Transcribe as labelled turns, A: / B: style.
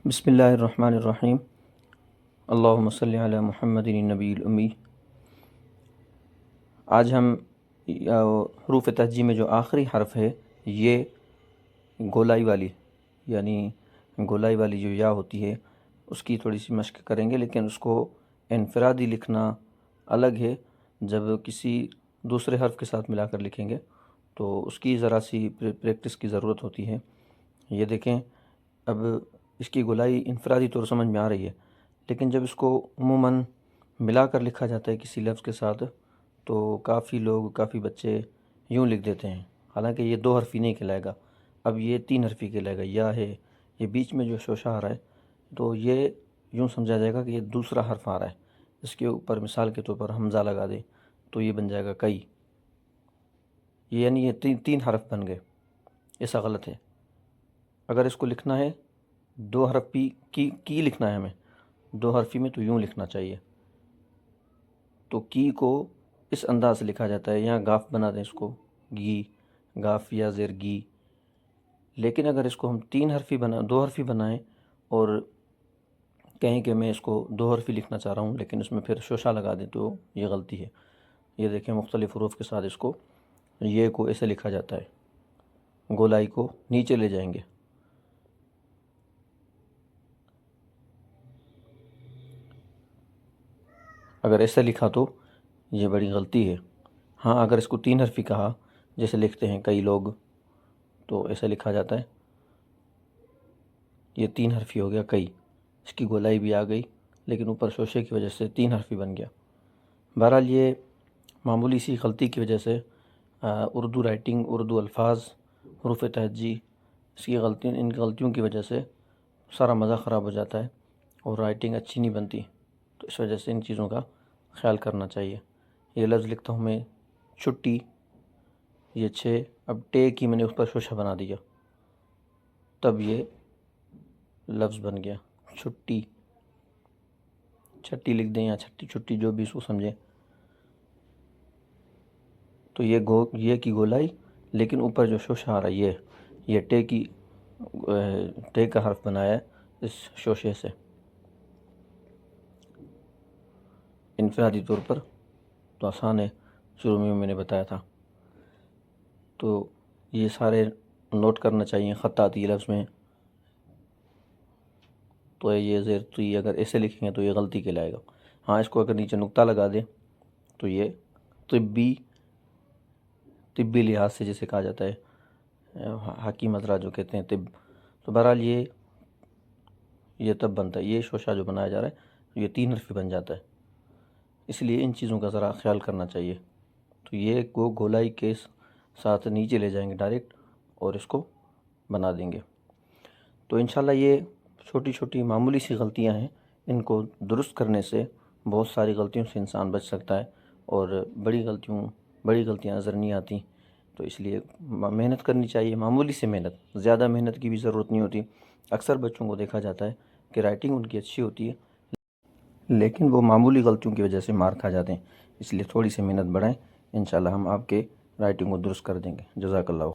A: بسم اللہ الرحمن الرحیم۔ اللہم صلی علی محمد النبی الامی۔ آج ہم حروف تہجی میں جو آخری حرف ہے یہ گولائی والی، یعنی گولائی والی جو یا ہوتی ہے اس کی تھوڑی سی مشق کریں گے، لیکن اس کو انفرادی لکھنا الگ ہے، جب کسی دوسرے حرف کے ساتھ ملا کر لکھیں گے تو اس کی ذرا سی پریکٹس کی ضرورت ہوتی ہے۔ یہ دیکھیں، اب اس کی گولائی انفرادی طور سمجھ میں آ رہی ہے، لیکن جب اس کو عموماً ملا کر لکھا جاتا ہے کسی لفظ کے ساتھ تو کافی بچے یوں لکھ دیتے ہیں، حالانکہ یہ 2 حرفی نہیں کہلائے گا، اب یہ 3 حرفی کہلائے گا۔ یا ہے، یہ بیچ میں جو شوشہ آ رہا ہے تو یہ یوں سمجھا جائے گا کہ یہ دوسرا حرف آ رہا ہے، اس کے اوپر مثال کے طور پر حمزہ لگا دیں تو یہ بن جائے گا کئی، یعنی یہ 3 حرف بن گئے۔ ایسا غلط ہے، اگر اس کو لکھنا ہے 2 حرفی کی لکھنا ہے ہمیں 2 حرفی میں تو یوں لکھنا چاہیے۔ تو کی کو اس انداز سے لکھا جاتا ہے، یہاں گاف بنا دیں اس کو، گی، گاف یا زیر گی۔ لیکن اگر اس کو ہم 2 حرفی بنائیں اور کہیں کہ میں اس کو 2 حرفی لکھنا چاہ رہا ہوں لیکن اس میں پھر شوشہ لگا دیں تو یہ غلطی ہے۔ یہ دیکھیں، مختلف حروف کے ساتھ اس کو یہ کو ایسے لکھا جاتا ہے، گولائی کو نیچے لے جائیں گے۔ اگر ایسے لکھا تو یہ بڑی غلطی ہے۔ ہاں، اگر اس کو 3 حرفی کہا جیسے لکھتے ہیں کئی لوگ تو ایسے لکھا جاتا ہے، یہ 3 حرفی ہو گیا کئی، اس کی گولائی بھی آ گئی لیکن اوپر شوشے کی وجہ سے 3 حرفی بن گیا۔ بہرحال یہ معمولی سی غلطی کی وجہ سے اردو رائٹنگ، اردو الفاظ، حروف تہجی، ان غلطیوں کی وجہ سے سارا مزہ خراب ہو جاتا ہے اور رائٹنگ اچھی نہیں بنتی، تو اس وجہ سے ان چیزوں کا خیال کرنا چاہیے۔ یہ لفظ لکھتا ہوں میں چھٹی، یہ 6، اب ٹے کی میں نے اس پر شوشہ بنا دیا تب یہ لفظ بن گیا چھٹی، چھٹی لکھ دیں یا چھٹی چھٹی، جو بھی اس کو سمجھیں۔ تو یہ کی گولائی، لیکن اوپر جو شوشہ آ رہا ہے یہ ٹے کا حرف بنایا ہے اس شوشے سے انفرادی طور پر، تو آسان ہے، شروع میں نے بتایا تھا۔ تو یہ سارے نوٹ کرنا چاہیے، خط آتی ہے لفظ میں تو یہ زیر تی اگر ایسے لکھیں گے تو یہ غلطی کہلائے گا۔ ہاں، اس کو اگر نیچے نقطہ لگا دیں تو یہ طبی لحاظ سے جسے کہا جاتا ہے، حکیم حضرات جو کہتے ہیں طب، تو بہرحال یہ تب بنتا ہے، یہ شوشہ جو بنایا جا رہا ہے یہ 3 حرفی بن جاتا ہے، اس لیے ان چیزوں کا ذرا خیال کرنا چاہیے۔ تو یہ کو گولائی کے ساتھ نیچے لے جائیں گے ڈائریکٹ اور اس کو بنا دیں گے۔ تو انشاءاللہ یہ چھوٹی چھوٹی معمولی سی غلطیاں ہیں، ان کو درست کرنے سے بہت ساری غلطیوں سے انسان بچ سکتا ہے اور بڑی غلطیاں نظر نہیں آتی۔ تو اس لیے محنت کرنی چاہیے، معمولی سے محنت، زیادہ محنت کی بھی ضرورت نہیں ہوتی۔ اکثر بچوں کو دیکھا جاتا ہے کہ رائٹنگ ان کی اچھی ہوتی ہے لیکن وہ معمولی غلطیوں کی وجہ سے مار کھا جاتے ہیں، اس لیے تھوڑی سی محنت بڑھائیں، انشاءاللہ ہم آپ کے رائٹنگ کو درست کر دیں گے۔ جزاک اللہ۔